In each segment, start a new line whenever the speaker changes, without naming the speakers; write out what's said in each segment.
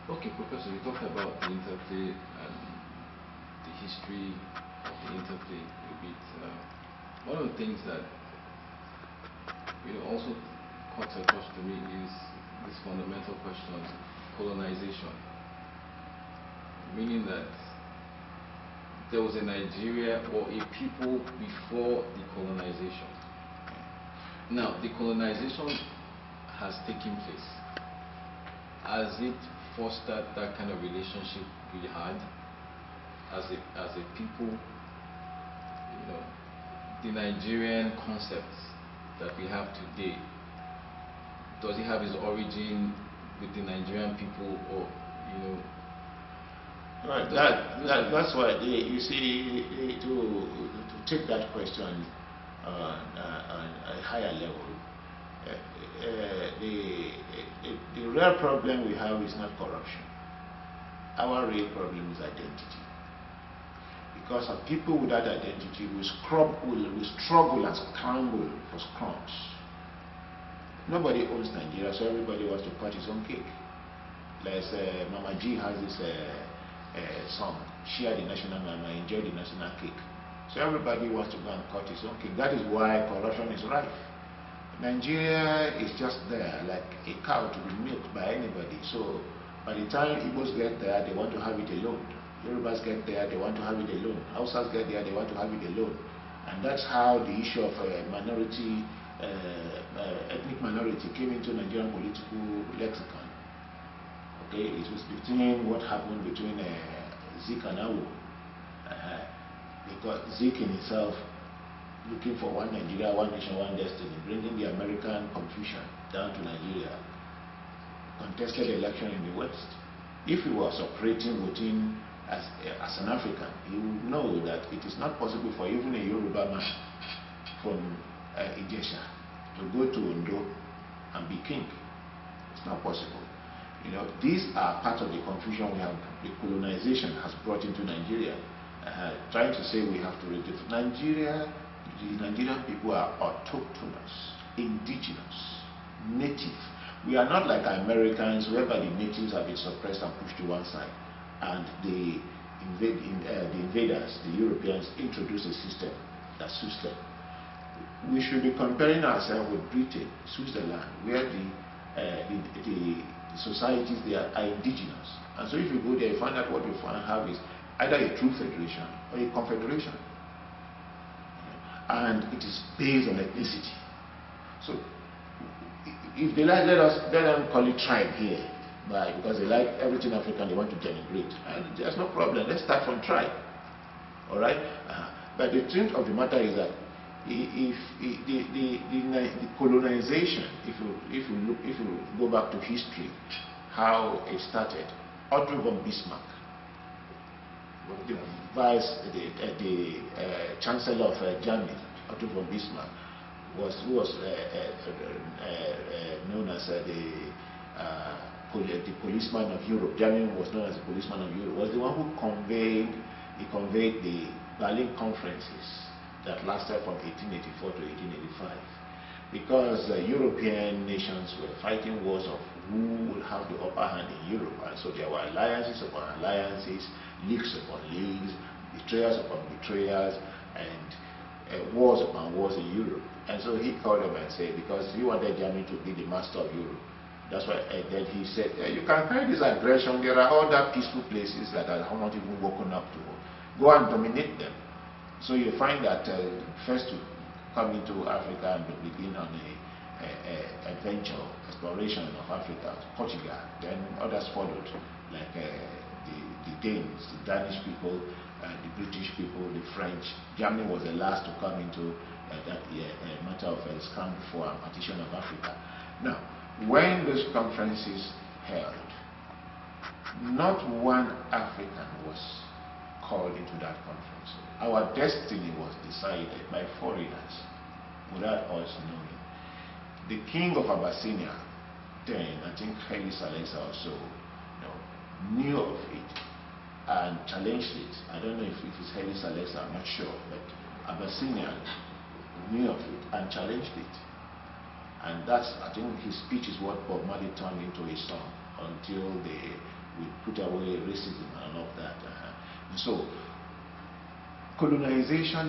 Okay, Professor, you talked about the interplay and the history of the interplay a bit. One of the things that also cuts across to me is this fundamental question: colonization, meaning that there was a Nigeria or a people before the colonization. Now, the colonization has taken place. Has it fostered that kind of relationship we had as a people? The Nigerian concept that we have today, does it have its origin with the Nigerian people, or
Right, that's why you see, to take that question on a higher level, the real problem we have is not corruption. Our real problem is identity. Because of people without identity will struggle and scramble for crumbs. Nobody owns Nigeria, so everybody wants to cut his own cake. Like Mama G has this song, share the national mama, enjoy the national cake. So everybody wants to go and cut his own cake. That is why corruption is rife. Nigeria is just there like a cow to be milked by anybody. So by the time Igbos get there, they want to have it alone. Yorubas get there, they want to have it alone. Hausas get there, they want to have it alone. And that's how the issue of minority, ethnic minority came into Nigerian political lexicon. Okay, it was between what happened between Zik and Awu. Because Zik in itself, looking for one Nigeria, one nation, one destiny, bringing the American confusion down to Nigeria, contested election in the West. If he was operating within as an African, he would know that it is not possible for even a Yoruba man from Ijesha to go to Ondo and be king. It's not possible. These are part of the confusion we have. The colonization has brought into Nigeria, trying to say we have to redefine Nigeria. The Nigerian people are autochthonous, indigenous, native. We are not like Americans, whereby the natives have been suppressed and pushed to one side, and the invaders, the Europeans, introduce a system that suits them. We should be comparing ourselves with Britain, Switzerland, where the societies there are indigenous. And so if you go there, you find out what you have is either a true federation or a confederation. And it is based on ethnicity. So if they like, let them call it tribe here. Because they like everything African, they want to denigrate. And there's no problem. Let's start from tribe. All right? But the truth of the matter is that if the colonization, if you go back to history, how it started, Otto von Bismarck, the Chancellor of Germany, Otto von Bismarck, who was known as the policeman of Europe. Germany was known as the policeman of Europe. Was the one who conveyed the Berlin conferences that lasted from 1884 to 1885, because European nations were fighting wars of who would have the upper hand in Europe, and so there were alliances upon alliances, leagues upon leagues, betrayers upon betrayers, and wars upon wars in Europe. And so he called them and said, because he wanted Germany to be the master of Europe, that's why then he said, you can carry this aggression, there are other peaceful places that are not even woken up to go and dominate them. So you find that first to come into Africa and begin on a adventure, exploration of Africa, Portugal, then others followed, like the Danes, the Danish people, the British people, the French. Germany was the last to come into that matter of scramble for a partition of Africa. Now, when those conferences held, not one African was called into that conference. Our destiny was decided by foreigners without us knowing. The king of Abyssinia, then, I think Haile Selassie also knew of it and challenged it. I don't know if it is Haile Selassie, I'm not sure, but Abyssinia knew of it and challenged it. And that's, I think his speech is what Bob Marley turned into a song until the we put away racism and all of that. And so, colonization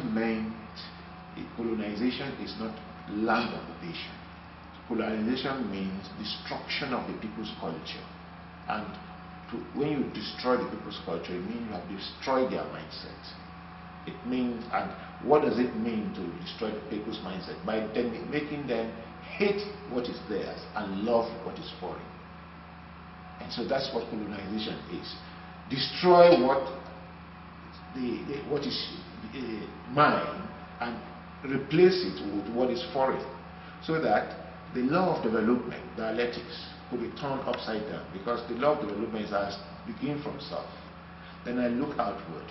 is not land occupation. Colonization means destruction of the people's culture. And when you destroy the people's culture, it means you have destroyed their mindset. It means, and what does it mean to destroy the people's mindset? By then making them hate what is theirs and love what is foreign. And so that's what colonization is. Destroy what is mine and replace it with what is foreign, so that the law of development, dialectics, could be turned upside down, because the law of development has begin from self. Then I look outward.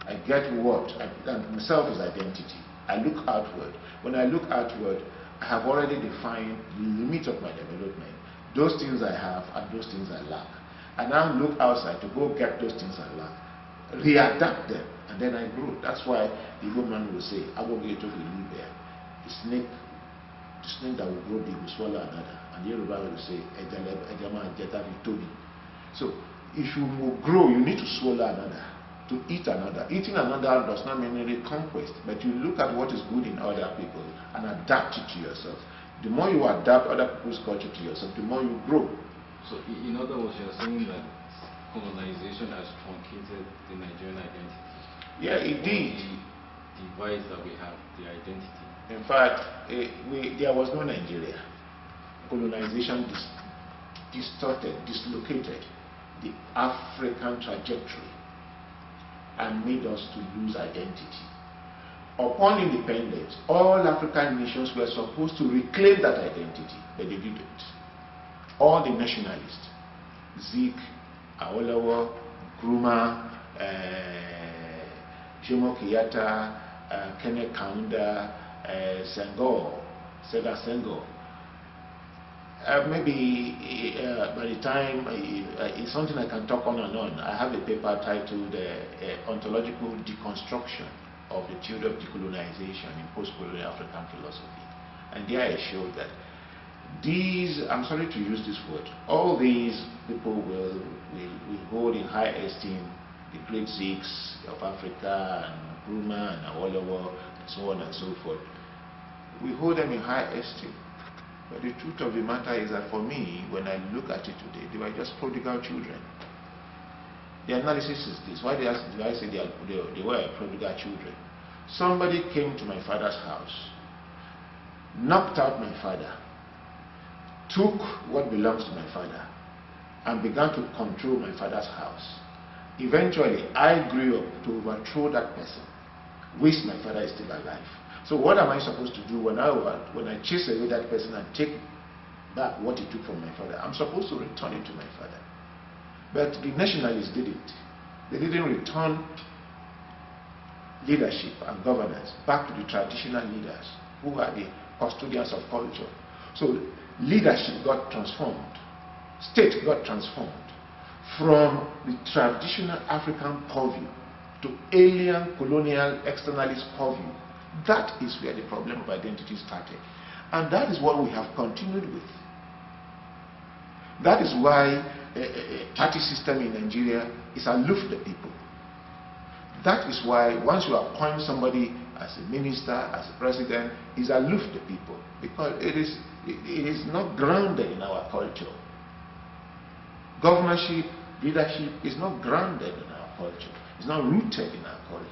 I get what, and self is identity. I look outward. When I look outward, I have already defined the limit of my development. Those things I have and those things I lack. I now look outside to go get those things I lack, readapt them, and then I grow. That's why the Igbo man will say, I will be able to live there. The snake that will grow big will swallow another. And the Yoruba will say, so if you will grow, you need to swallow another, to eat another. Eating another does not mean any conquest, but you look at what is good in other people and adapt it to yourself. The more you adapt other people's culture to yourself, the more you grow.
So in other words, you're saying that colonization has truncated the Nigerian identity.
Yeah, it did.
The divide that we have, the identity.
In fact, there was no Nigeria. Colonization distorted, dislocated the African trajectory and made us to lose identity. Upon independence, all African nations were supposed to reclaim that identity, but they didn't. All the nationalists, Zik, Awolowo, Nkrumah, Jomo Kenyatta, Kenneth Kaunda, Seda Senghor, maybe by the time, it's something I can talk on and on. I have a paper titled Ontological Deconstruction of the Theory of Decolonization in Post-Colonial African Philosophy. And there I showed that these, I'm sorry to use this word, all these people will hold in high esteem the great Sikhs of Africa, and Nkrumah, and Awolowo, and so on and so forth. We hold them in high esteem. But the truth of the matter is that for me, when I look at it today, they were just prodigal children. The analysis is this. Why do I say they were prodigal children? Somebody came to my father's house, knocked out my father, took what belongs to my father, and began to control my father's house. Eventually, I grew up to overthrow that person, which my father is still alive. So what am I supposed to do when I chase away that person and take back what he took from my father? I'm supposed to return it to my father. But the nationalists didn't. They didn't return leadership and governance back to the traditional leaders who are the custodians of culture. So leadership got transformed. State got transformed from the traditional African purview to alien, colonial, externalist purview. That is where the problem of identity started. And that is what we have continued with. That is why a party system in Nigeria is aloof to the people. That is why once you appoint somebody as a minister, as a president, is aloof to the people, because it is not grounded in our culture. Governorship, leadership is not grounded in our culture. It's not rooted in our culture.